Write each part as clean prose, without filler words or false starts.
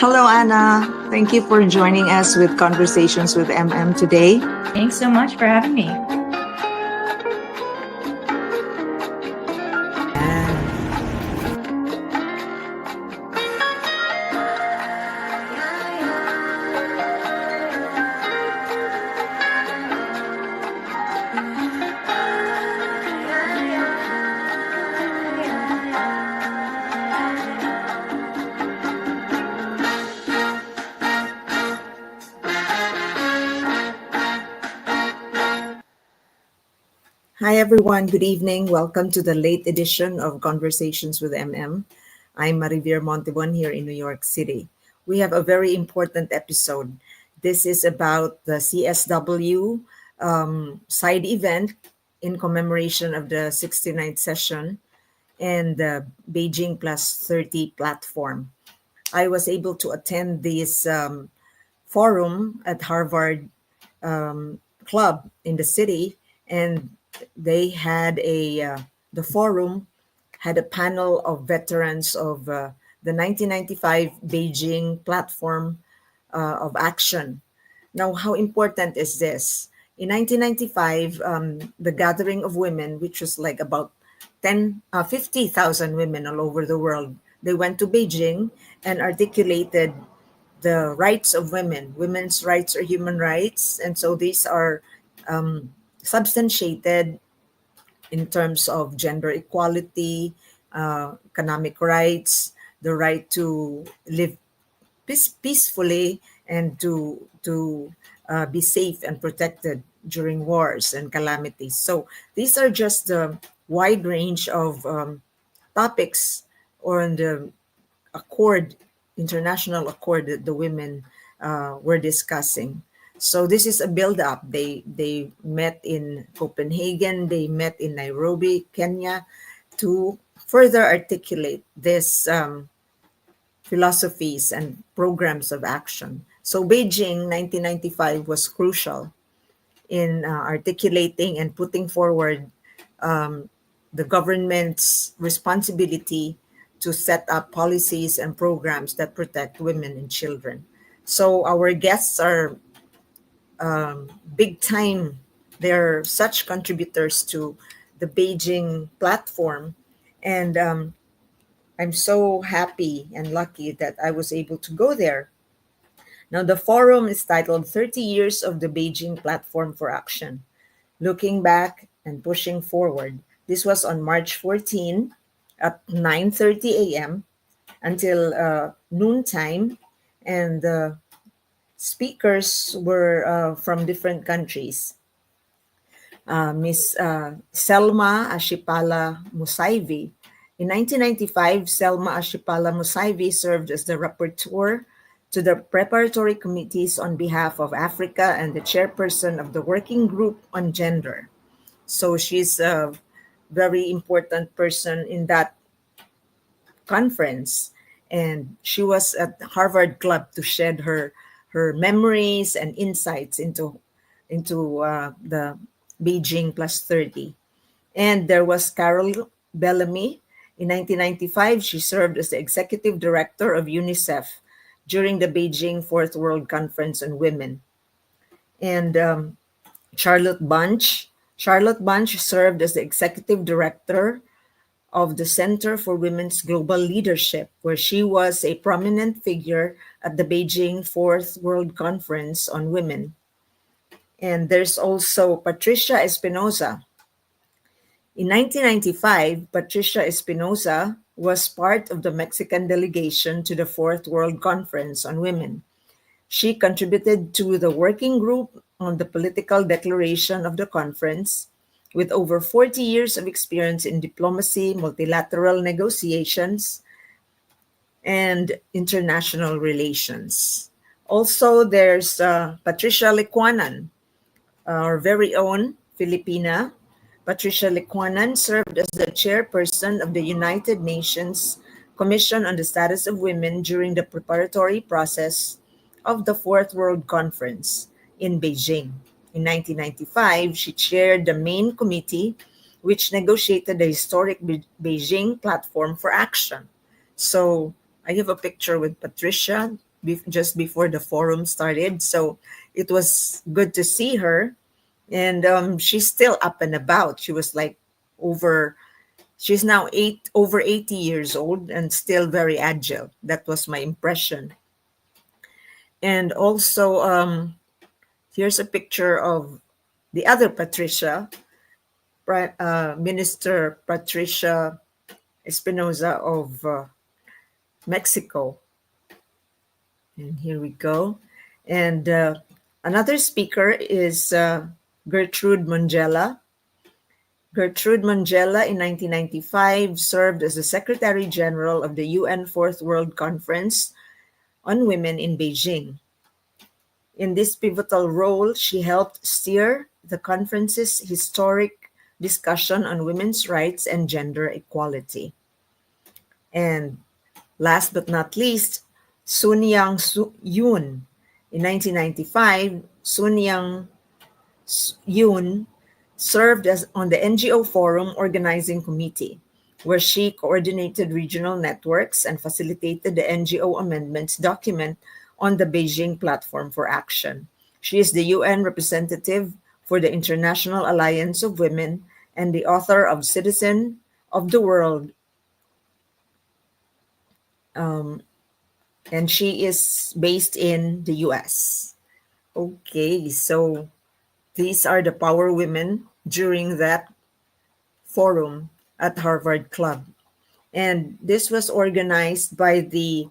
Hello, Anna. Thank you for joining us with Conversations with MM today. Thanks so much for having me. Hi, everyone. Good evening. Welcome to the late edition of Conversations with MM. I'm Marivir Montebon here in New York City. We have a very important episode. This is about the CSW side event in commemoration of the 69th session and the Beijing Plus 30 platform. I was able to attend this forum at Harvard Club in the city, and they had the forum had a panel of veterans of the 1995 Beijing Platform of Action. Now, how important is this? In 1995, the gathering of women, which was like about 50,000 women all over the world, they went to Beijing and articulated the rights of women. Women's rights are human rights, and so these are substantiated in terms of gender equality, economic rights, the right to live peacefully, and to be safe and protected during wars and calamities. So these are just the wide range of topics on the international accord that the women were discussing. So this is a build-up. They met in Copenhagen, they met in Nairobi, Kenya, to further articulate these philosophies and programs of action. So Beijing 1995 was crucial in articulating and putting forward the government's responsibility to set up policies and programs that protect women and children. So our guests are big time. They're such contributors to the Beijing platform. And I'm so happy and lucky that I was able to go there. Now, the forum is titled 30 Years of the Beijing Platform for Action, Looking Back and Pushing Forward. This was on March 14 at 9:30 a.m. until noontime. And the speakers were from different countries. Miss Selma Ashipala-Musavyi. In 1995, Selma Ashipala-Musavyi served as the rapporteur to the preparatory committees on behalf of Africa and the chairperson of the working group on gender. So she's a very important person in that conference. And she was at Harvard Club to shed her memories and insights into the Beijing Plus 30. And there was Carol Bellamy. In 1995, she served as the executive director of UNICEF during the Beijing Fourth World Conference on Women. And Charlotte Bunch served as the executive director of the Center for Women's Global Leadership, where she was a prominent figure at the Beijing Fourth World Conference on Women. And there's also Patricia Espinosa. In 1995, Patricia Espinosa was part of the Mexican delegation to the Fourth World Conference on Women. She contributed to the working group on the political declaration of the conference, with over 40 years of experience in diplomacy, multilateral negotiations, and international relations. Also, there's Patricia Licuanan, our very own Filipina. Patricia Licuanan served as the chairperson of the United Nations Commission on the Status of Women during the preparatory process of the Fourth World Conference in Beijing. In 1995, she chaired the main committee, which negotiated the historic Beijing Platform for Action. So I have a picture with Patricia. just before the forum started. So it was good to see her. And she's still up and about. She was like over, she's now over 80 years old and still very agile. That was my impression. And also, here's a picture of the other Patricia, Minister Patricia Espinosa of Mexico. And here we go. And another speaker is Gertrude Mongella. Gertrude Mongella in 1995 served as the Secretary General of the UN Fourth World Conference on Women in Beijing. In this pivotal role, she helped steer the conference's historic discussion on women's rights and gender equality. And last but not least, Yoon. In 1995, Yoon served as on the NGO Forum Organizing Committee, where she coordinated regional networks and facilitated the NGO amendments document on the Beijing Platform for Action. She is the UN representative for the International Alliance of Women and the author of Citizen of the World. And she is based in the US. Okay, so these are the power women during that forum at Harvard Club. And this was organized by the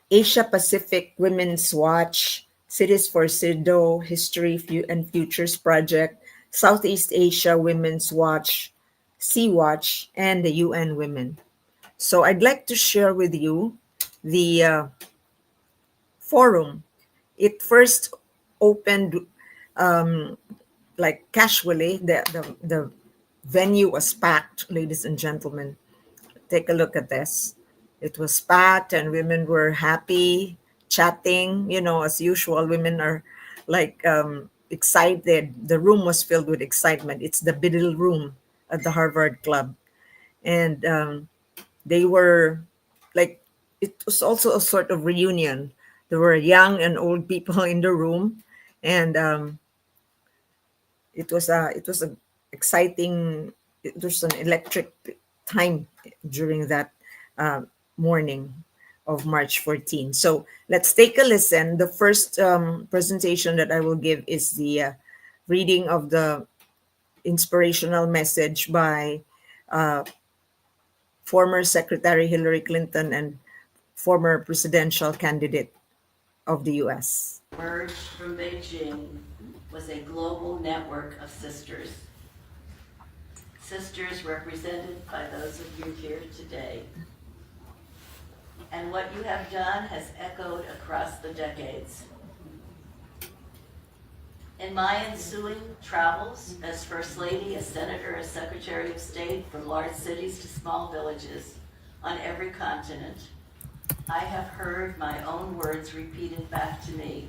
Asia Pacific Women's Watch, Cities for CIDO, History and Futures Project, Southeast Asia Women's Watch, Sea-Watch, and the UN Women. So I'd like to share with you the forum. It first opened like casually. The venue was packed, ladies and gentlemen. Take a look at this. It was packed and women were happy, chatting. You know, as usual, women are like excited. The room was filled with excitement. It's the Biddle Room at the Harvard Club. And they were like, it was also a sort of reunion. There were young and old people in the room. And it was a exciting, it was an electric time during that morning of March 14. So let's take a listen. The first presentation that I will give is the reading of the inspirational message by former Secretary Hillary Clinton and former presidential candidate of the US. Emerged from Beijing was a global network of sisters. Sisters represented by those of you here today. And what you have done has echoed across the decades. In my ensuing travels as First Lady, as Senator, as Secretary of State, from large cities to small villages on every continent, I have heard my own words repeated back to me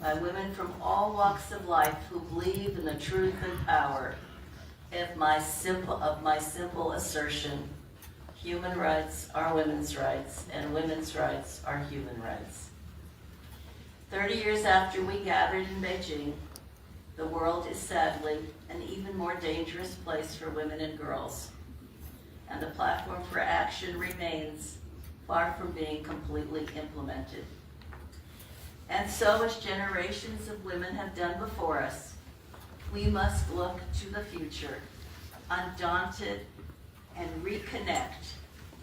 by women from all walks of life who believe in the truth and power of my simple assertion: human rights are women's rights, and women's rights are human rights. 30 years after we gathered in Beijing, the world is sadly an even more dangerous place for women and girls, and the platform for action remains far from being completely implemented. And so, as generations of women have done before us, we must look to the future, undaunted, and reconnect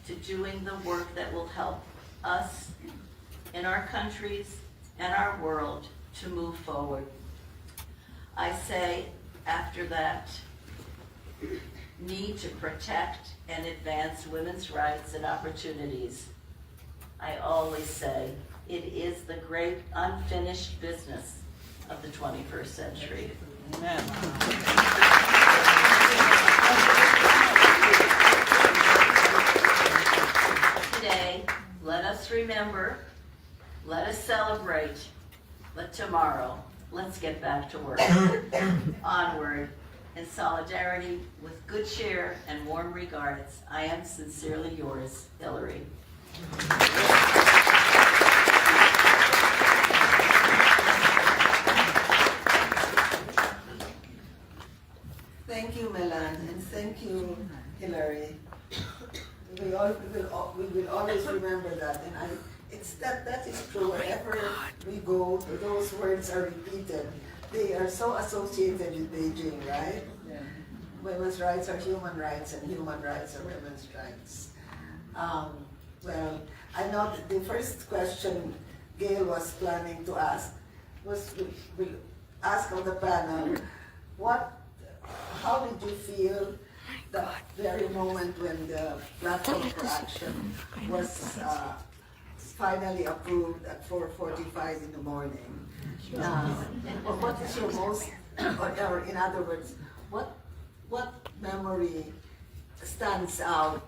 to doing the work that will help us in our countries and our world to move forward. I say, after that need to protect and advance women's rights and opportunities, I always say it is the great unfinished business of the 21st century. Amen. Today, let us remember, let us celebrate, but tomorrow, let's get back to work. Onward, in solidarity with good cheer and warm regards, I am sincerely yours, Hillary. Thank you, Melan, and thank you, Hilary. We will always remember that, and that is true. Wherever we go, those words are repeated. They are so associated with Beijing, right? Yeah. Women's rights are human rights, and human rights are women's rights. Well, I know that the first question Gail was planning to ask was we ask of the panel, how did you feel the very moment when the platform for action was finally approved at 4:45 in the morning? What is your most, or in other words, what memory stands out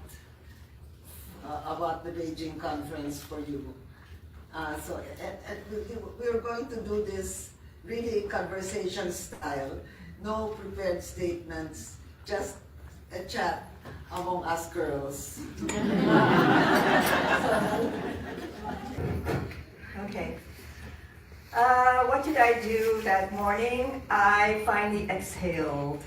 about the Beijing Conference for you? So we're going to do this really conversation style, no prepared statements, just a chat among us girls. Okay. What did I do that morning? I finally exhaled.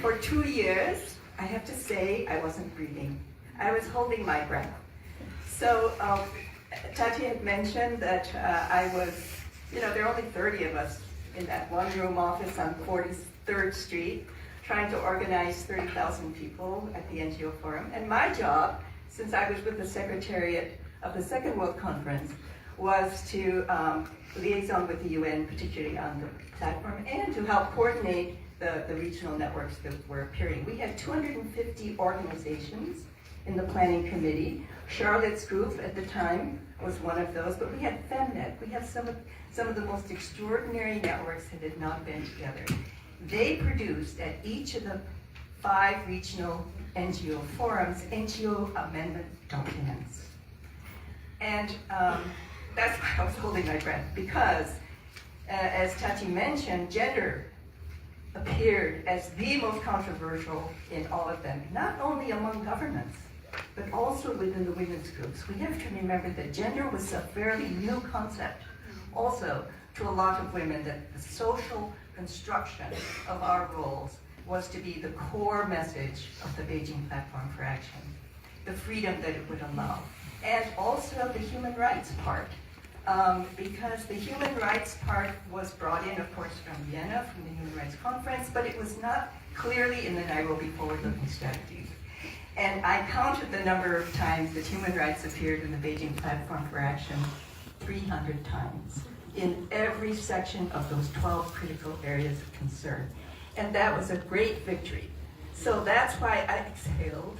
For 2 years, I have to say, I wasn't breathing. I was holding my breath. So Tati had mentioned that I was, there are only 30 of us in that one-room office on 43rd Street, trying to organize 30,000 people at the NGO Forum. And my job, since I was with the Secretariat of the Second World Conference, was to liaison with the UN, particularly on the platform, and to help coordinate the regional networks that were appearing. We had 250 organizations in the planning committee. Charlotte's group at the time was one of those, but we had FemNet. We have some of the most extraordinary networks that had not been together. They produced at each of the 5 regional NGO forums, NGO amendment documents. And that's why I was holding my breath, because as Tati mentioned, gender appeared as the most controversial in all of them, not only among governments, but also within the women's groups. We have to remember that gender was a fairly new concept also to a lot of women, that the social construction of our roles was to be the core message of the Beijing Platform for Action, the freedom that it would allow, and also the human rights part. Because the human rights part was brought in, of course, from Vienna, from the Human Rights Conference, but it was not clearly in the Nairobi forward-looking strategies. And I counted the number of times that human rights appeared in the Beijing Platform for Action, 300 times, in every section of those 12 critical areas of concern. And that was a great victory. So that's why I exhaled.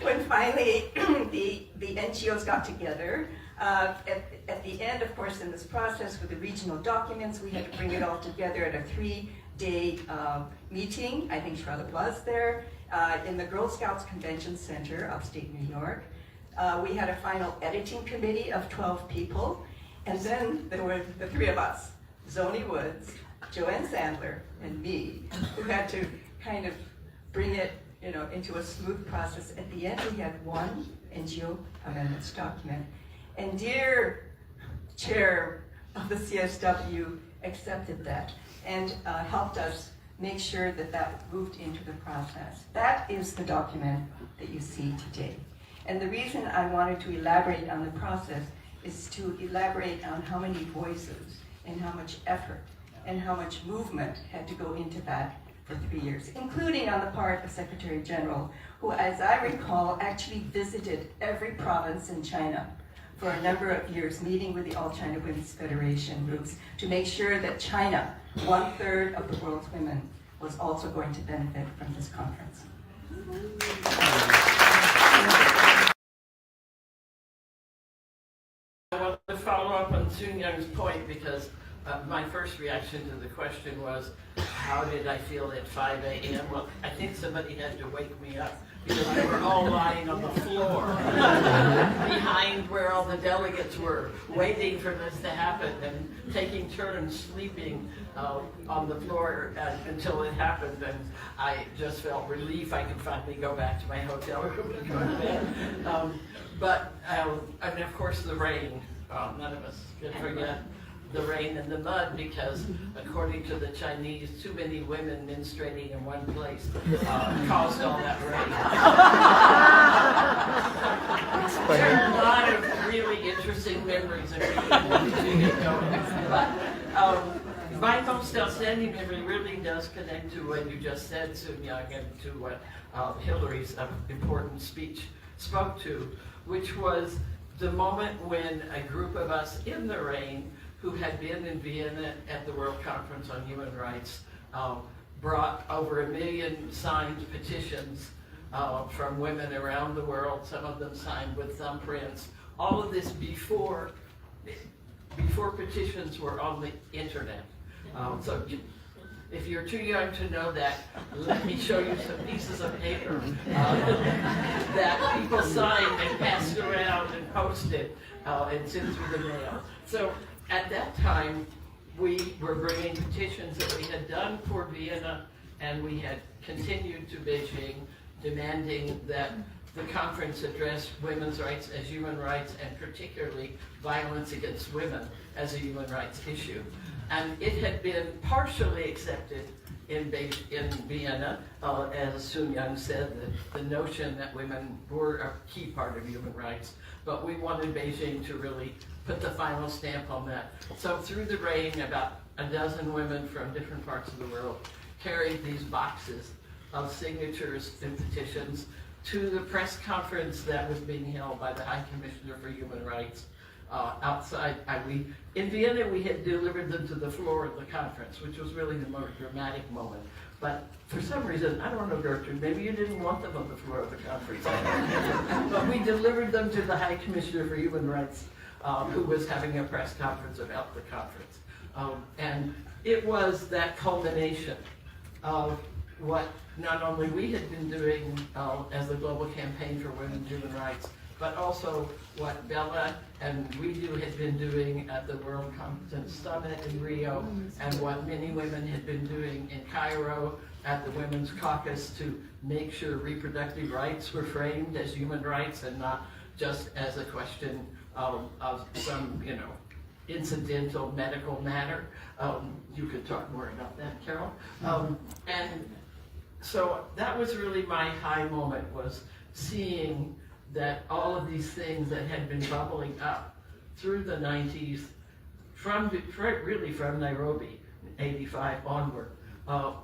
When finally the NGOs got together, at the end, of course, in this process with the regional documents, we had to bring it all together at a 3-day meeting. I think Charlotte was there, in the Girl Scouts Convention Center, upstate New York. We had a final editing committee of 12 people, and then there were the 3 of us, Zoni Woods, Joanne Sandler, and me, who had to kind of bring it into a smooth process. At the end, we had one NGO amendments document. And dear chair of the CSW accepted that and helped us make sure that that moved into the process. That is the document that you see today. And the reason I wanted to elaborate on the process is to elaborate on how many voices and how much effort and how much movement had to go into that for 3 years, including on the part of Secretary General, who, as I recall, actually visited every province in China for a number of years, meeting with the All China Women's Federation groups to make sure that China, 1/3 of the world's women, was also going to benefit from this conference. I want to follow up on Soon Young's point, because my first reaction to the question was, how did I feel at 5 a.m.? Well, I think somebody had to wake me up because they were all lying on the floor behind where all the delegates were, waiting for this to happen and taking turns sleeping on the floor until it happened. And I just felt relief I could finally go back to my hotel room and go to bed. And of course the rain. None of us can forget the rain and the mud because, according to the Chinese, too many women menstruating in one place caused all that rain. There are a lot of really interesting memories of Beijing. But my most outstanding memory really does connect to what you just said, Soon-Young, and to what Hillary's important speech spoke to, which was the moment when a group of us in the rain who had been in Vienna at the World Conference on Human Rights brought over 1 million signed petitions from women around the world, some of them signed with thumbprints. All of this before petitions were on the internet. So if you're too young to know that, let me show you some pieces of paper that people signed and passed around and posted and sent through the mail. So at that time, we were bringing petitions that we had done for Vienna, and we had continued to Beijing, demanding that the conference address women's rights as human rights, and particularly violence against women as a human rights issue. And it had been partially accepted in Vienna, as Soon-Young said, the notion that women were a key part of human rights. But we wanted Beijing to really put the final stamp on that. So through the rain, about a dozen women from different parts of the world carried these boxes of signatures and petitions to the press conference that was being held by the High Commissioner for Human Rights outside. In Vienna, we had delivered them to the floor of the conference, which was really the most dramatic moment. But for some reason, I don't know, Gertrude, maybe you didn't want them on the floor of the conference. But we delivered them to the High Commissioner for Human Rights, who was having a press conference about the conference. And it was that culmination of what not only we had been doing as the Global Campaign for Women's Human Rights, but also what Bella and we had been doing at the World Conference Summit in Rio, and what many women had been doing in Cairo at the Women's Caucus to make sure reproductive rights were framed as human rights and not just as a question of some, incidental medical matter. You could talk more about that, Carol. And so that was really my high moment, was seeing that all of these things that had been bubbling up through the 90s, really from Nairobi, 85 onward,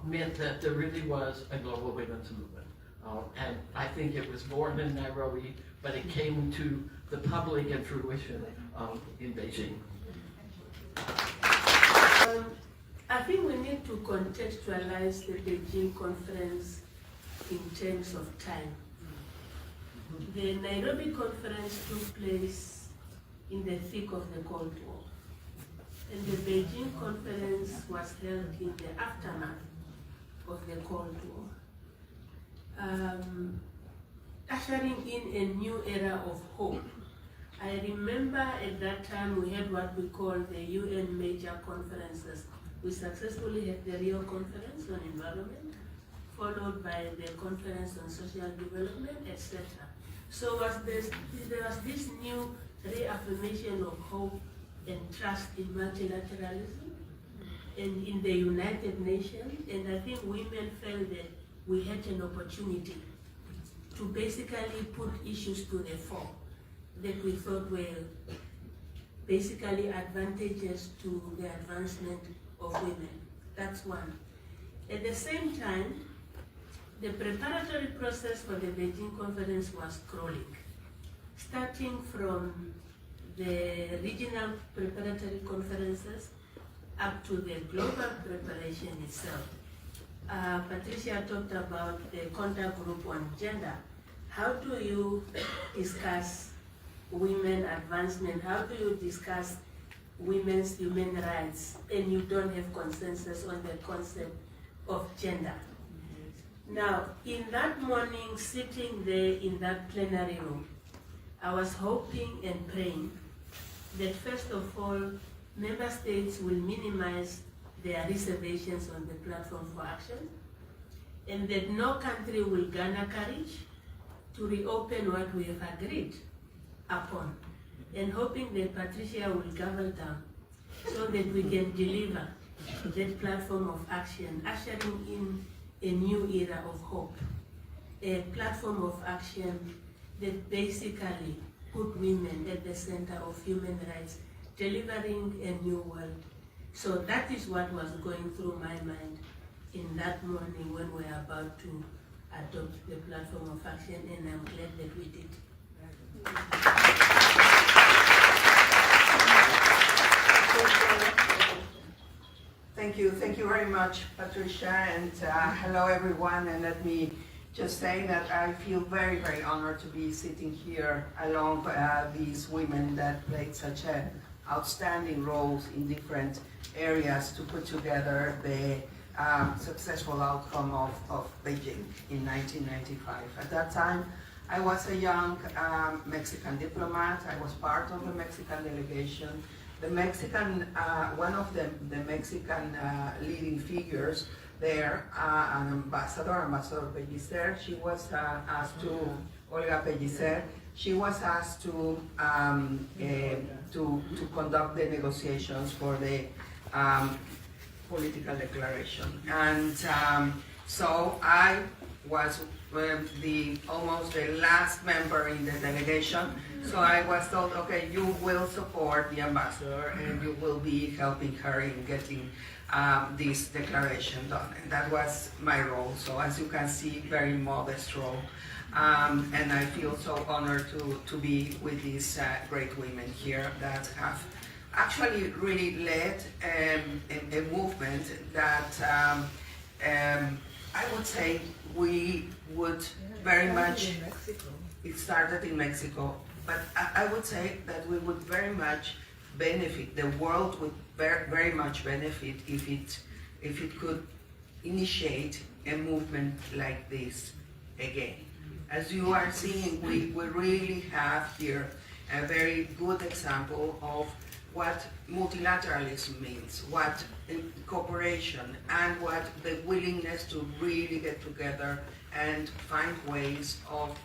meant that there really was a global women's movement. And I think it was born in Nairobi, but it came to the public and fruition in Beijing. I think we need to contextualize the Beijing conference in terms of time. The Nairobi conference took place in the thick of the Cold War, and the Beijing conference was held in the aftermath of the Cold War, ushering in a new era of hope. I remember at that time we had what we call the UN major conferences. We successfully had the Rio Conference on Environment, followed by the Conference on Social Development, etc. So there was this new reaffirmation of hope and trust in multilateralism and in the United Nations, and I think women felt that we had an opportunity to basically put issues to the fore that we thought were basically advantageous to the advancement of women. That's one. At the same time, the preparatory process for the Beijing conference was crawling, starting from the regional preparatory conferences up to the global preparation itself. Patricia talked about the contact group on gender. How do you discuss women advancement? How do you discuss women's human rights and you don't have consensus on the concept of gender. Now, in that morning, sitting there in that plenary room, I was hoping and praying that first of all, member states will minimize their reservations on the platform for action, and that no country will garner courage to reopen what we have agreed upon, and hoping that Patricia will gavel down so that we can deliver that platform of action, ushering in a new era of hope, a platform of action that basically put women at the center of human rights, delivering a new world. So that is what was going through my mind in that morning when we were about to adopt the platform of action, and I'm glad that we did. Thank you very much, Patricia, and hello everyone. And let me just say that I feel very, very honored to be sitting here along these women that played such outstanding roles in different areas to put together the successful outcome of Beijing in 1995. At that time, I was a young Mexican diplomat. I was part of the Mexican delegation. The Mexican, one of the Mexican leading figures there, an Ambassador Pellicer, she was asked to, Olga Pellicer, she was asked to conduct the negotiations for the political declaration. And so I was almost the last member in the delegation. So I was told, okay, you will support the ambassador and you will be helping her in getting this declaration done. And that was my role. So as you can see, very modest role. And I feel so honored to be with these great women here that have actually really led a movement that I would say we would very much, it started in Mexico, but I would say that we would very much benefit, the world would very much benefit if it could initiate a movement like this again. As you are seeing, we really have here a very good example of what multilateralism means, what cooperation, and what the willingness to really get together and find ways of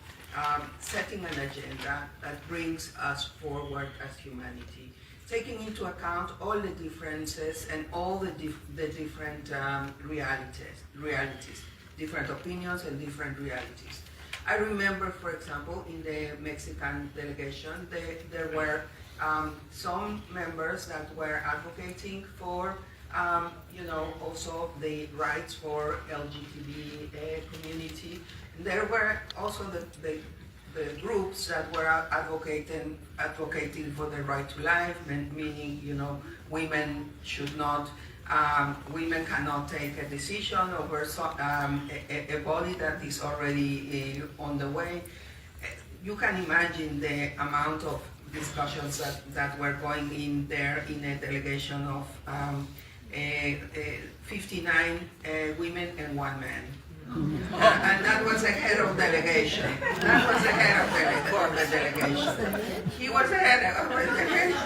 setting an agenda that brings us forward as humanity, taking into account all the differences and all the different realities, different opinions and different realities. I remember, for example, in the Mexican delegation, there were some members that were advocating for, also the rights for LGBT community. There were also the groups that were advocating for the right to life, meaning, women should not, women cannot take a decision over a body that is already on the way. You can imagine the amount of discussions that were going in there in a delegation of 59 women and 1 man. And that was the head of delegation. That was the head of the delegation. He was the head of the delegation.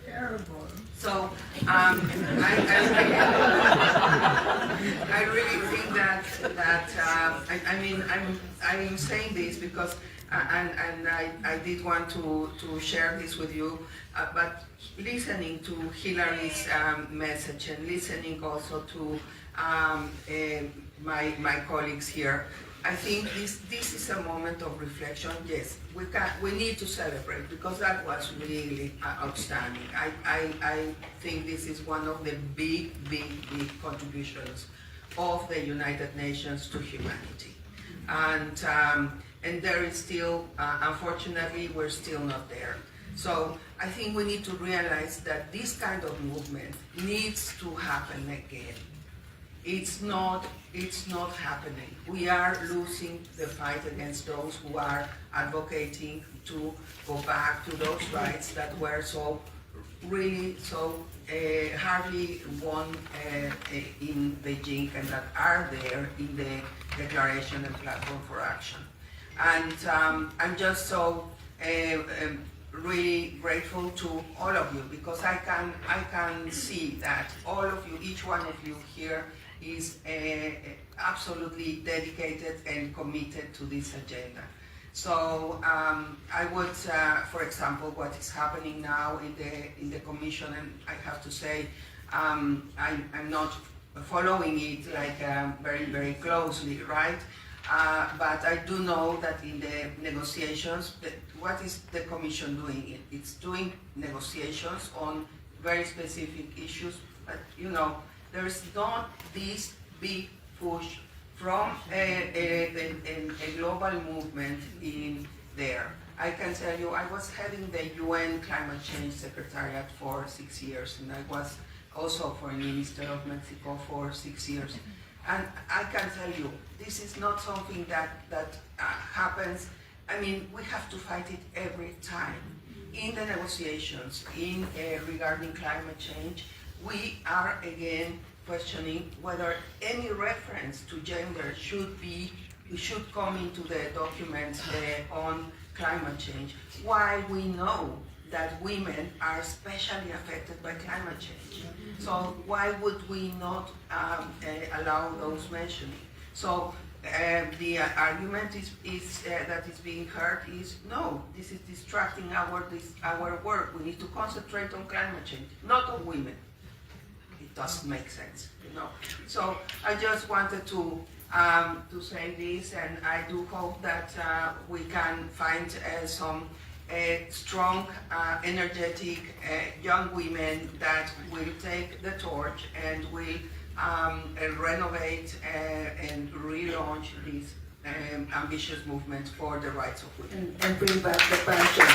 Terrible. So I really think that I'm saying this because and I did want to share this with you, but listening to Hillary's message and listening also to my colleagues here, I think this is a moment of reflection. Yes, we need to celebrate because that was really outstanding. I think this is one of the big contributions of the United Nations to humanity, and there is still, unfortunately, we're still not there. So I think we need to realize that this kind of movement needs to happen again. It's not happening. We are losing the fight against those who are advocating to go back to those rights that were so really so hardly won in Beijing and that are there in the Declaration and Platform for Action. And I'm just so really grateful to all of you because I can see that all of you, each one of you here is absolutely dedicated and committed to this agenda. So I would, for example, what is happening now in the Commission, and I have to say I'm not following it like very, very closely, right? But I do know that in the negotiations, what is the Commission doing? It's doing negotiations on very specific issues, but you know, there's not this big push from a global movement in there. I can tell you, I was heading the UN Climate Change Secretariat for 6 years, and I was also Foreign Minister of Mexico for 6 years. And I can tell you, this is not something that happens. I mean, we have to fight it every time. In the negotiations, regarding climate change, we are again questioning whether any reference to gender should come into the documents on climate change, while we know that women are especially affected by climate change. So why would we not allow those mentioning? So the argument that is being heard is, no, this is distracting our work. We need to concentrate on climate change, not on women. It doesn't make sense, you know. So I just wanted to say this, and I do hope that we can find some strong, energetic young women that will take the torch and will renovate and relaunch this ambitious movement for the rights of women. And bring back the passion.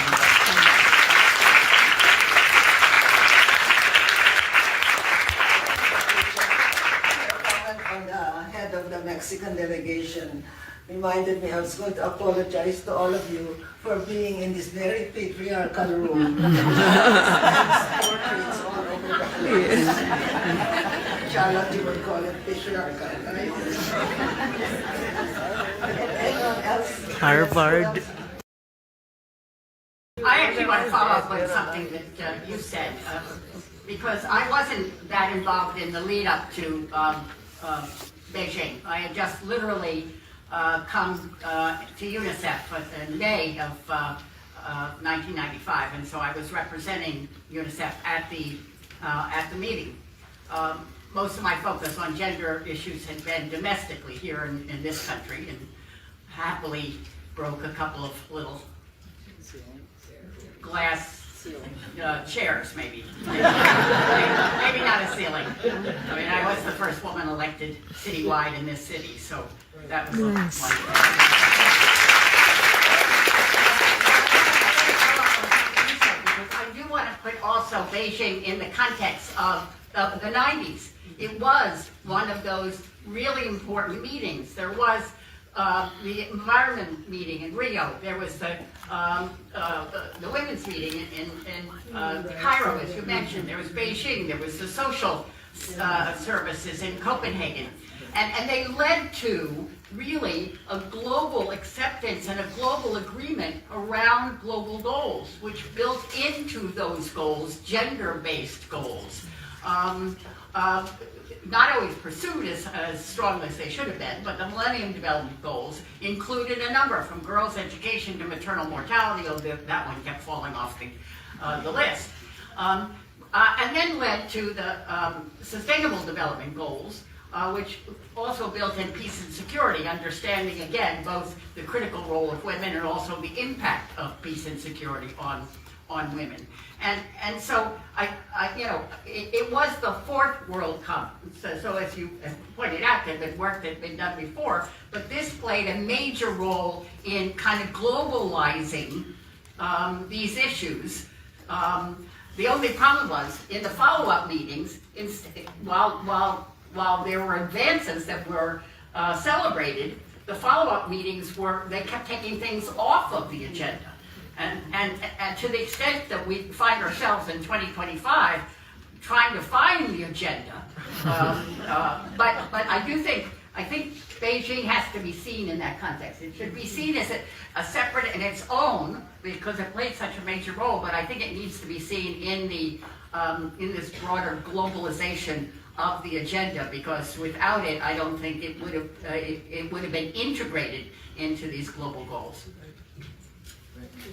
Head of the Mexican delegation reminded me I was going to apologize to all of you for being in this very patriarchal room. Portraits all over the place. Charlotte, you would call it patriarchal, right? Anyone else? Harvard. I actually want to follow up on something that you said, because I wasn't that involved in the lead up to Beijing. I had just literally come to UNICEF in May of 1995, and so I was representing UNICEF at the meeting. Most of my focus on gender issues had been domestically here in this country, and happily broke a couple of little glass chairs, maybe. Maybe not a ceiling. I mean, I was the first woman elected citywide in this city, so that was wonderful. I do want to put also Beijing in the context of the 90s. It was one of those really important meetings. There was the environment meeting in Rio. There was the women's meeting in Cairo, as you mentioned. There was Beijing. There was the social services in Copenhagen. And they led to really a global acceptance and a global agreement around global goals, which built into those goals gender-based goals. Not always pursued as strongly as they should have been, but the Millennium Development Goals included a number, from girls' education to maternal mortality, although that one kept falling off the list. And then led to the Sustainable Development Goals, which also built in peace and security, understanding, again, both the critical role of women and also the impact of peace and security on women. And so, it was the fourth World Cup. So as you pointed out, there had been work that had been done before, but this played a major role in kind of globalizing these issues. The only problem was, in the follow-up meetings, while there were advances that were celebrated, the follow-up meetings they kept taking things off of the agenda. And to the extent that we find ourselves in 2025 trying to find the agenda, but I think Beijing has to be seen in that context. It should be seen as a separate and its own, because it played such a major role, but I think it needs to be seen in this broader globalization of the agenda, because without it, I don't think it would have been integrated into these global goals.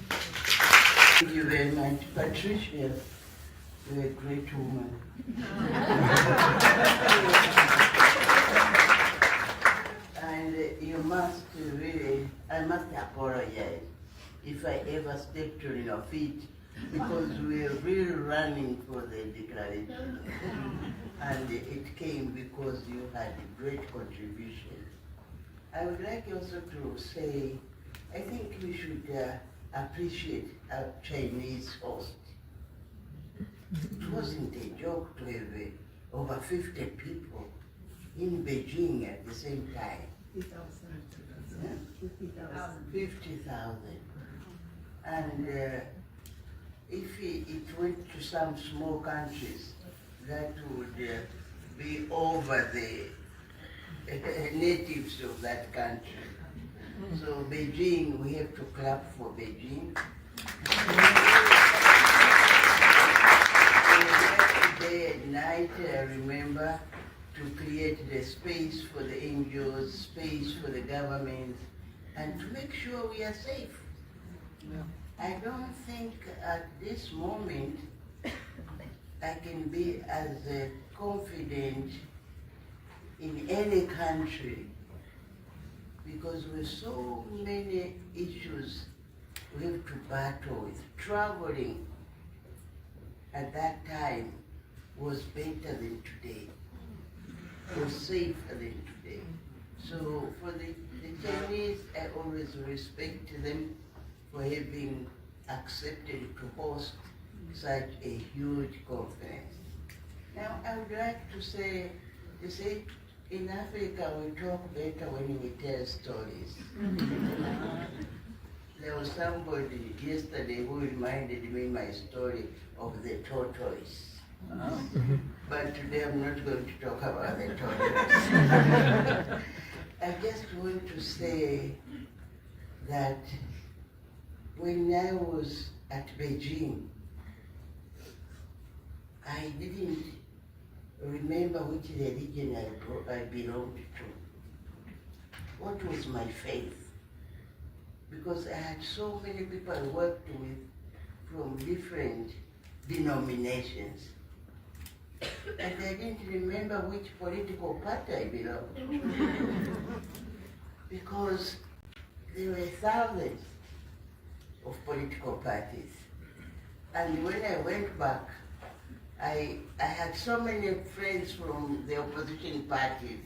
Thank you very much, Patricia. You're a great woman. And you must really, I must apologize if I ever stepped on your feet, because we are really running for the declaration. And it came because you had a great contribution. I would like also to say, I think we should appreciate our Chinese host. It wasn't a joke to have over 50 people in Beijing at the same time. 50,000. And if it went to some small countries, that would be over the natives of that country. So Beijing, we have to clap for Beijing. Day and night, I remember, to create the space for the NGOs, space for the government, and to make sure we are safe. Yeah. I don't think at this moment I can be as confident in any country, because with so many issues we have to battle with. Traveling at that time was better than today, was safer than today. So for the Chinese, I always respect them for having accepted to host such a huge conference. Now I would like to say, you see, in Africa we talk better when we tell stories. There was somebody yesterday who reminded me my story of the tortoise. But today I'm not going to talk about the tortoise. I just want to say that when I was at Beijing, I didn't remember which religion I belonged to. What was my faith? Because I had so many people I worked with from different denominations. And I didn't remember which political party I belonged to. Because there were thousands of political parties. And when I went back, I had so many friends from the opposition parties,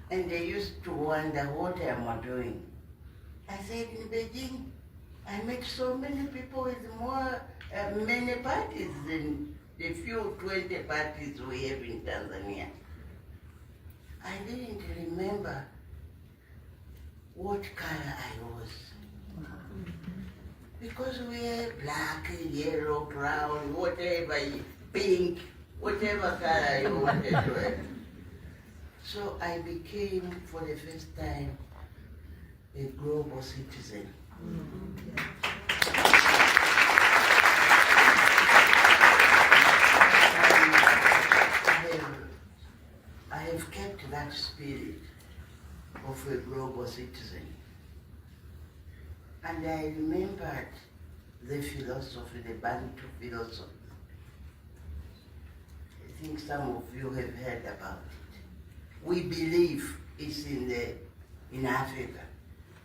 and they used to wonder what am I doing. I said, in Beijing, I met so many people with many parties than the few 20 parties we have in Tanzania. I didn't remember what color I was. Because we are black, yellow, brown, whatever, pink, whatever color you wanted to have. So I became, for the first time, a global citizen. I have kept that spirit of a global citizen. And I remembered the philosophy, the Bantu philosophy. I think some of you have heard about it. We believe it's in Africa.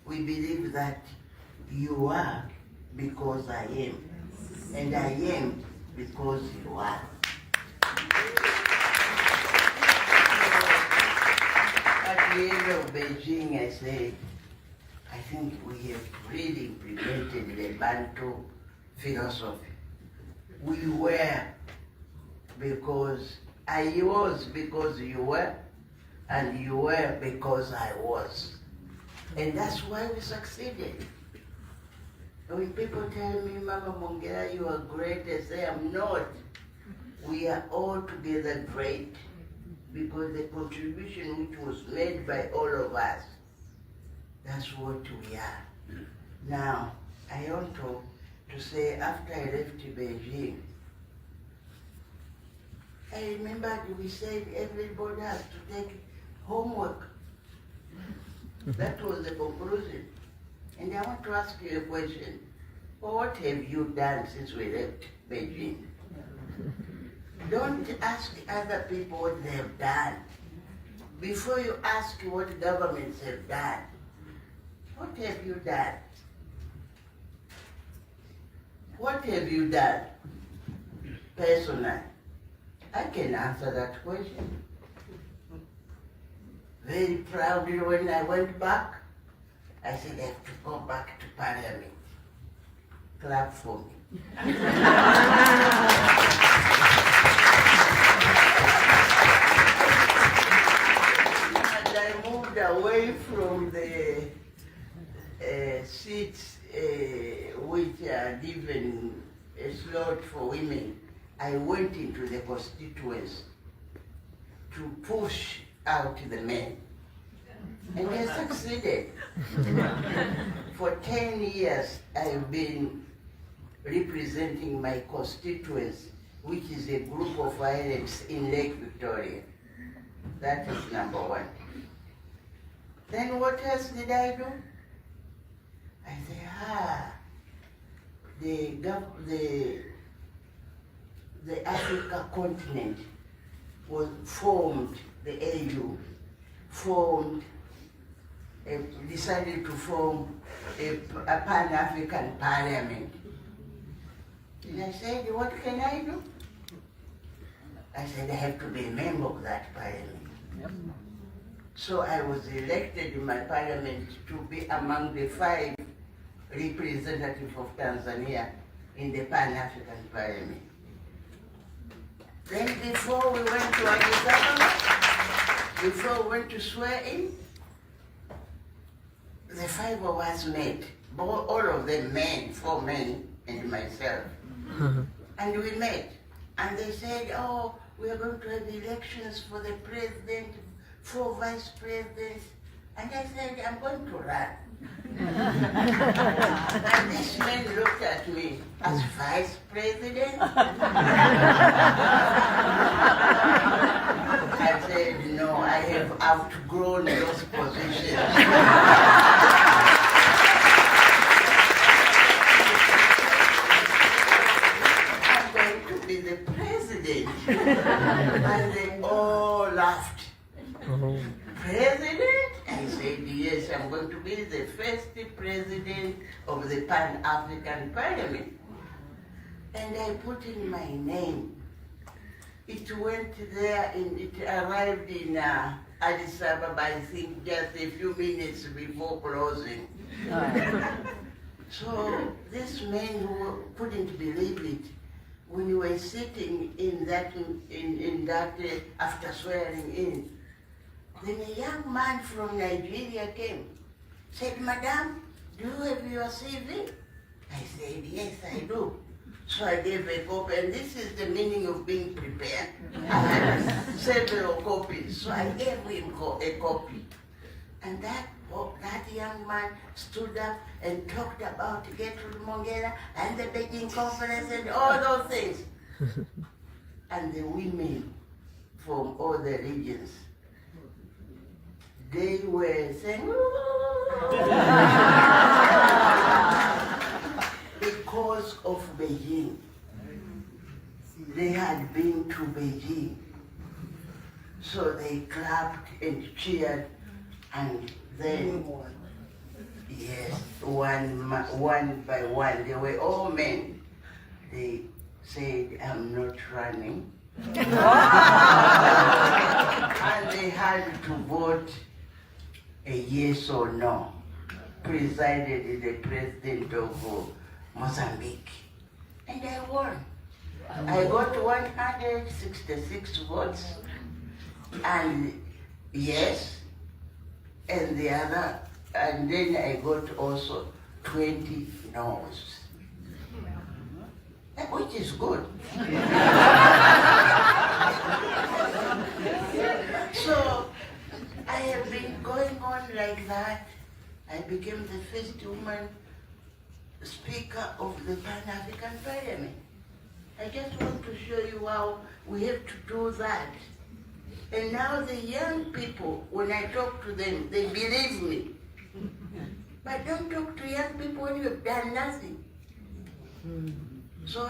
We believe that you are because I am, and I am because you are. At the end of Beijing, I said, I think we have really implemented the Bantu philosophy. We were because I was because you were, and you were because I was. And that's why we succeeded. When people tell me, Mama Mongella, you are great, I say I'm not. We are all together great because the contribution which was made by all of us, that's what we are. Now, I want to say after I left Beijing, I remember we said everybody has to take homework. That was the conclusion. And I want to ask you a question. What have you done since we left Beijing? Don't ask other people what they have done. Before you ask what governments have done, what have you done? What have you done personally? I can answer that question. Very proudly when I went back, I said I have to go back to Parliament. Clap for me. And I moved away from the seats which are given a slot for women. I went into the constituency to push out the men. And I succeeded. For 10 years, I've been representing my constituency, which is a group of islands in Lake Victoria. That is number one. Then what else did I do? I said, the Africa continent was formed, the AU formed, decided to form a Pan-African Parliament. And I said, what can I do? I said, I have to be a member of that parliament. Yep. So I was elected in my parliament to be among the 5 representatives of Tanzania in the Pan-African Parliament. Then before we went to Addis Ababa, before we went to swear in, the 5 of us met, all of them men, 4 men and myself. And we met. And they said, oh, we are going to have elections for the president, 4 vice presidents. And I said, I'm going to run. And this man looked at me as vice president. I said, no, I have outgrown those positions. I'm going to be the president. And they all laughed. President? I said, yes, I'm going to be the first president of the Pan-African Parliament. And I put in my name. It went there, and it arrived in Addis Ababa, I think, just a few minutes before closing. So this man who couldn't believe it, when we were sitting in that after swearing in, then a young man from Nigeria came, said, Madam, do you have your CV? I said, yes, I do. So I gave a copy, and this is the meaning of being prepared. I had several copies, so I gave him a copy. And that young man stood up and talked about Gertrude Mongella and the Beijing Conference and all those things. And the women from all the regions, they were saying, because of Beijing. They had been to Beijing. So they clapped and cheered, and then, yes, one by one, they were all men. They said, I'm not running. And they had to vote a yes or no. Presided the president of Mozambique. And I won. I got 166 votes. And yes, and the other, and then I got also 20 no's. Which is good. So I have been going on like that. I became the first woman speaker of the Pan-African Parliament. I just want to show you how we have to do that. And now the young people, when I talk to them, they believe me. But don't talk to young people when you have done nothing. So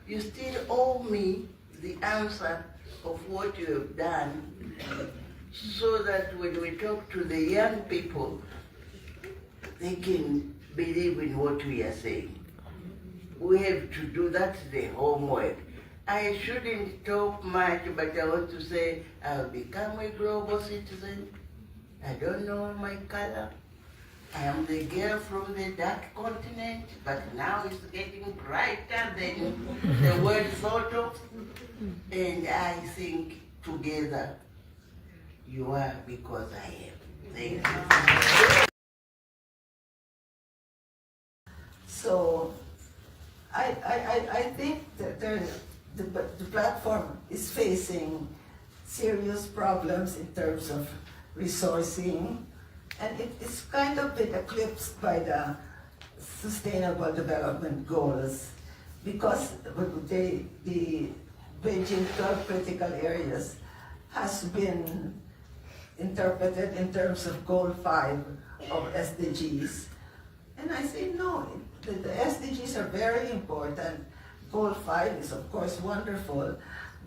you still owe me the answer of what you have done, so that when we talk to the young people, they can believe in what we are saying. We have to do that, the homework. I shouldn't talk much, but I want to say I'll become a global citizen. I don't know my color. I am the girl from the dark continent, but now it's getting brighter than the world thought of. And I think together you are because I am. Thank you. So I think that the platform is facing serious problems in terms of resourcing, and it's kind of been eclipsed by the Sustainable Development Goals, because the Beijing 12 critical areas has been interpreted in terms of Goal 5 of SDGs. And I say no, the SDGs are very important. Goal 5 is of course wonderful,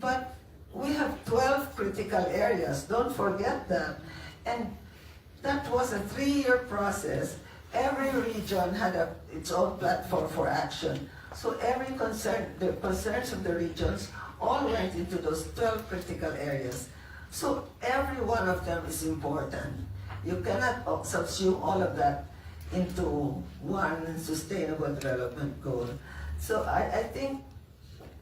but we have 12 critical areas, don't forget that. And that was a 3-year process. Every region had its own platform for action. So the concerns of the regions all went into those 12 critical areas. So every one of them is important. You cannot subsume all of that into one sustainable development goal. So I think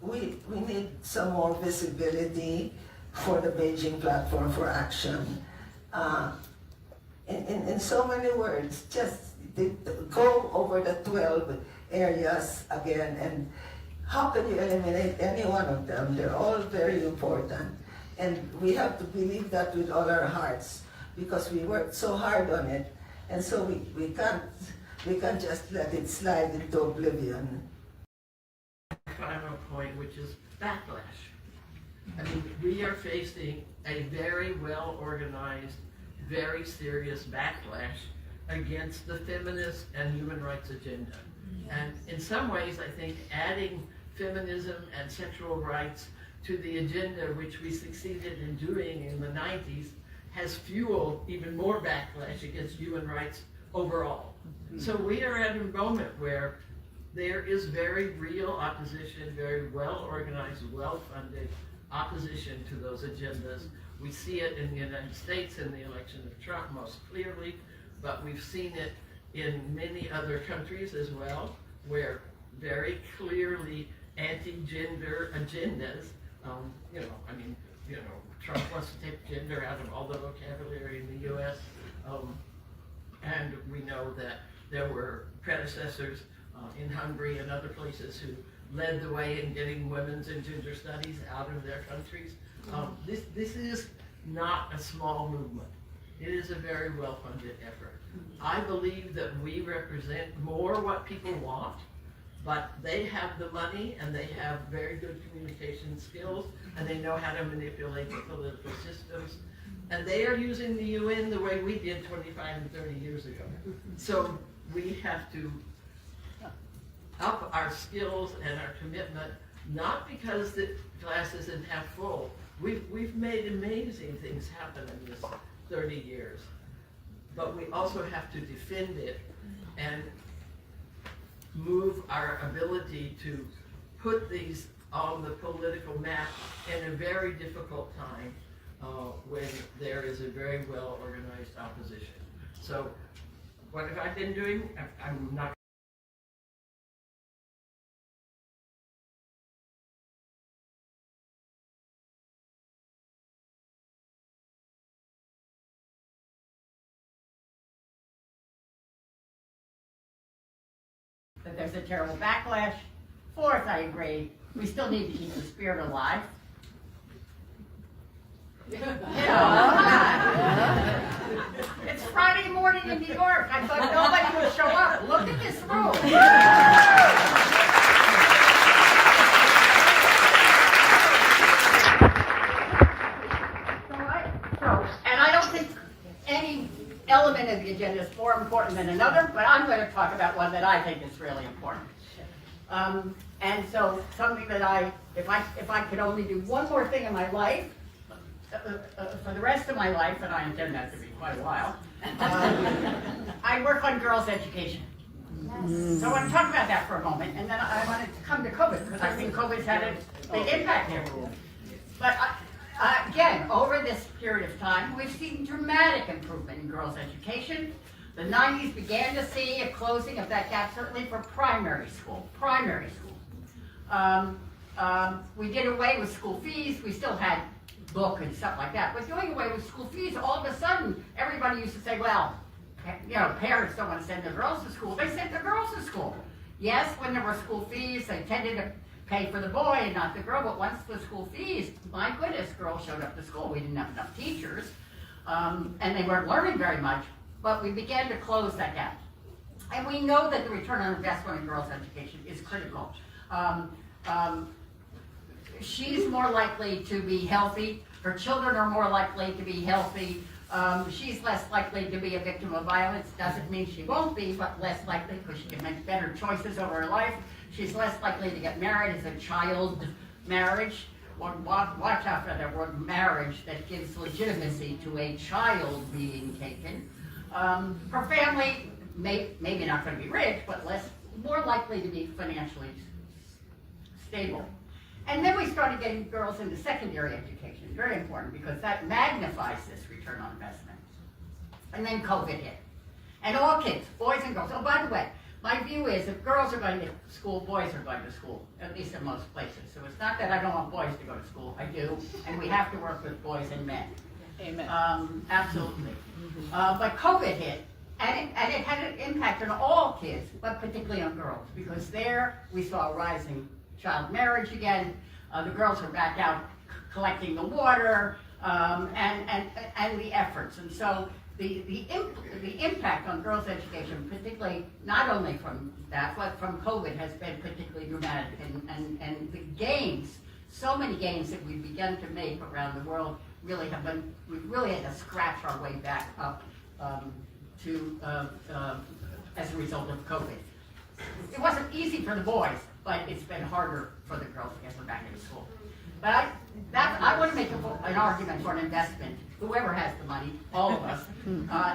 we need some more visibility for the Beijing Platform for Action. In so many words, just go over the 12 areas again, and how can you eliminate any one of them? They're all very important. And we have to believe that with all our hearts, because we worked so hard on it, and so we can't just let it slide into oblivion. Final point, which is backlash. I mean, we are facing a very well-organized, very serious backlash against the feminist and human rights agenda. And in some ways, I think adding feminism and sexual rights to the agenda, which we succeeded in doing in the 90s, has fueled even more backlash against human rights overall. So we are at a moment where there is very real opposition, very well-organized, well-funded opposition to those agendas. We see it in the United States in the election of Trump most clearly, but we've seen it in many other countries as well, where very clearly anti-gender agendas, Trump wants to take gender out of all the vocabulary in the US, and we know that there were predecessors in Hungary and other places who led the way in getting women's and gender studies out of their countries. This is not a small movement. It is a very well-funded effort. I believe that we represent more what people want, but they have the money and they have very good communication skills and they know how to manipulate the political systems. And they are using the UN the way we did 25 and 30 years ago. So we have to up our skills and our commitment, not because the glass isn't half full. We've made amazing things happen in this 30 years, but we also have to defend it and move our ability to put these on the political map in a very difficult time when there is a very well-organized opposition. So what have I been doing? I'm not but there's a terrible backlash. Fourth, I agree, we still need to keep the spirit alive. You know, come on. It's Friday morning in New York. I thought nobody would show up. Look at this room. And I don't think any element of the agenda is more important than another, but I'm going to talk about one that I think is really important. And so something that if I could only do one more thing in my life, for the rest of my life, and I intend that to be quite a while, I work on girls' education. Yes. So I want to talk about that for a moment, and then I wanted to come to COVID, because I think COVID's had a big impact here. But again, over this period of time, we've seen dramatic improvement in girls' education. The 90s began to see a closing of that gap, certainly for primary school. We did away with school fees. We still had book and stuff like that. But doing away with school fees, all of a sudden, everybody used to say, well, you know, parents don't want to send their girls to school. They sent their girls to school. Yes, when there were school fees, they tended to pay for the boy and not the girl. But once the school fees, my goodness, girls showed up to school. We didn't have enough teachers. And they weren't learning very much. But we began to close that gap. And we know that the return on investment in girls' education is critical. She's more likely to be healthy. Her children are more likely to be healthy. She's less likely to be a victim of violence. Doesn't mean she won't be, but less likely because she can make better choices over her life. She's less likely to get married as a child marriage. Or watch out for that word marriage that gives legitimacy to a child being taken. Her family maybe not going to be rich, but more likely to be financially stable. And then we started getting girls into secondary education, very important, because that magnifies this return on investment. And then COVID hit. And all kids, boys and girls. Oh, by the way, my view is if girls are going to school, boys are going to school, at least in most places. So it's not that I don't want boys to go to school. I do, and we have to work with boys and men. Amen. Absolutely. But COVID hit, and it had an impact on all kids, but particularly on girls, because there we saw a rising child marriage again. The girls were back out collecting the water and the efforts. And so the impact on girls' education, particularly not only from that, but from COVID, has been particularly dramatic. And the gains, so many gains that we've begun to make around the world really have been, we've really had to scratch our way back up as a result of COVID. It wasn't easy for the boys, but it's been harder for the girls to get them back into school. But I want to make an argument for an investment, whoever has the money, all of us,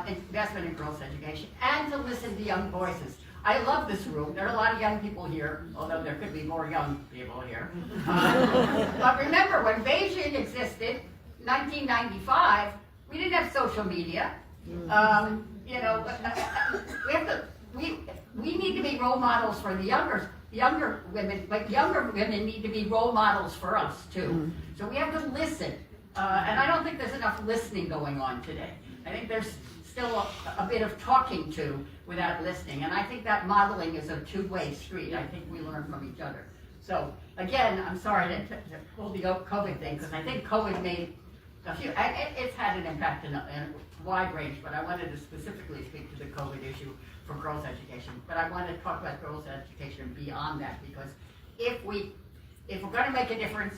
investment in girls' education, and to listen to young voices. I love this room. There are a lot of young people here, although there could be more young people here. But remember, when Beijing existed, 1995, we didn't have social media. You know, we need to be role models for the younger women, but younger women need to be role models for us too. So we have to listen, and I don't think there's enough listening going on today. I think there's still a bit of talking to without listening, and I think that modeling is a two-way street. I think we learn from each other. So again, I'm sorry to pull the COVID thing, because I think COVID made a few, it's had an impact in a wide range, but I wanted to specifically speak to the COVID issue for girls' education. But I want to talk about girls' education beyond that, because if we're going to make a difference,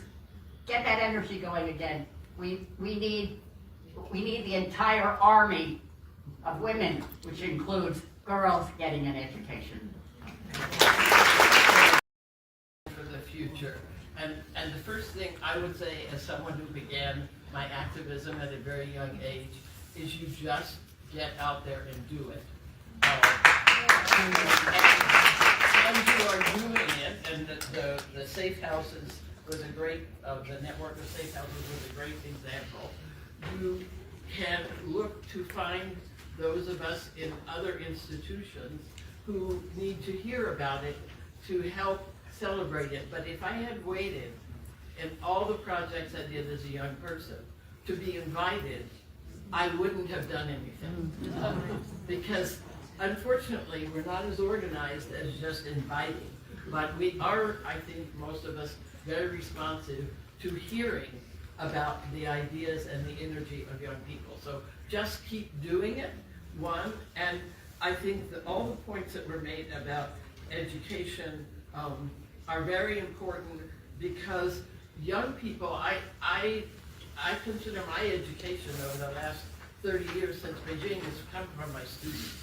get that energy going again, we need the entire army of women, which includes girls getting an education. For the future. And the first thing I would say, as someone who began my activism at a very young age, is you just get out there and do it. And you are doing it, and the safe houses was a great, the network of safe houses was a great example. You can look to find those of us in other institutions who need to hear about it to help celebrate it. But if I had waited in all the projects I did as a young person to be invited, I wouldn't have done anything. Because unfortunately, we're not as organized as just inviting, but we are, I think, most of us very responsive to hearing about the ideas and the energy of young people. So just keep doing it, one, and I think that all the points that were made about education are very important because young people, I consider my education over the last 30 years since Beijing has come from my students.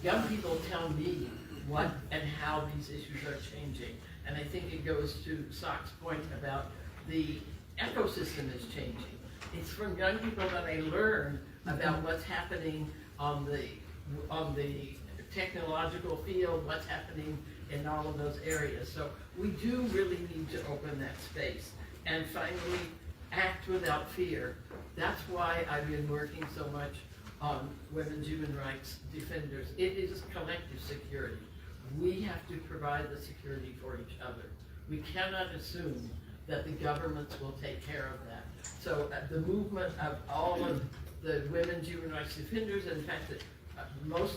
Young people tell me what and how these issues are changing. And I think it goes to Sak's point about the ecosystem is changing. It's from young people that I learn about what's happening on the technological field, what's happening in all of those areas. So we do really need to open that space. And finally, act without fear. That's why I've been working so much on women's human rights defenders. It is collective security. We have to provide the security for each other. We cannot assume that the governments will take care of that. So the movement of all of the women's human rights defenders, in fact, most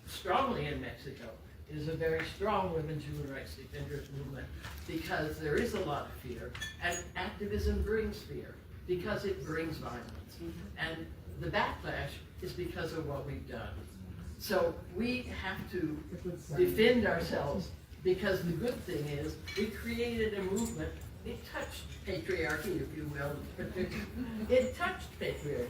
strongly in Mexico, is a very strong women's human rights defenders movement because there is a lot of fear, and activism brings fear because it brings violence. And the backlash is because of what we've done. So we have to defend ourselves because the good thing is we created a movement. It touched patriarchy, if you will. It touched patriarchy.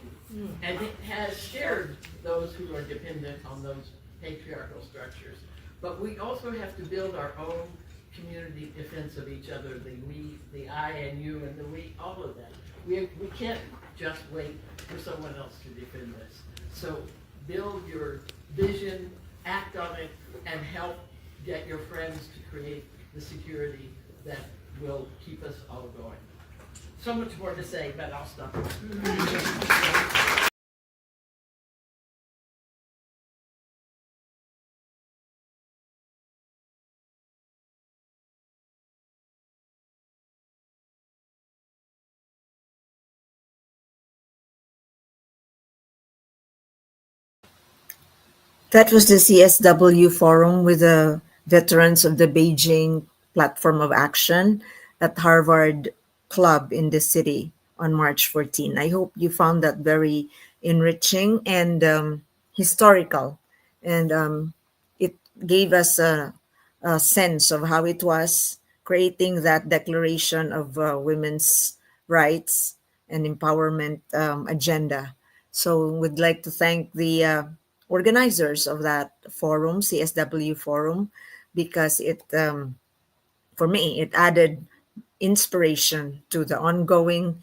And it has shared those who are dependent on those patriarchal structures. But we also have to build our own community defense of each other, the we, the I and you, and the we, all of that. We can't just wait for someone else to defend us. So build your vision, act on it, and help get your friends to create the security that will keep us all going. So much more to say, but I'll stop. That was the CSW forum with the veterans of the Beijing Platform of Action at Harvard Club in the city on March 14. I hope you found that very enriching and historical. And it gave us a sense of how it was creating that declaration of women's rights and empowerment agenda. So we'd like to thank the organizers of that forum, CSW forum, because it, for me, it added inspiration to the ongoing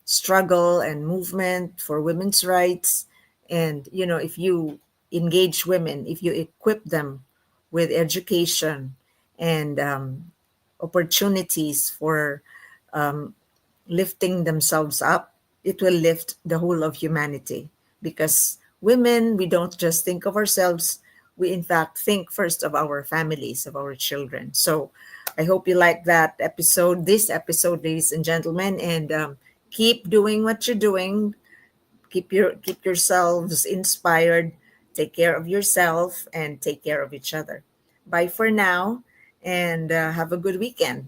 struggle and movement for women's rights. And, you know, if you engage women, if you equip them with education and opportunities for lifting themselves up, it will lift the whole of humanity. Because women, we don't just think of ourselves, we in fact think first of our families, of our children. So I hope you like that episode, this episode, ladies and gentlemen, and keep doing what you're doing. Keep yourselves inspired. Take care of yourself and take care of each other. Bye for now, and have a good weekend.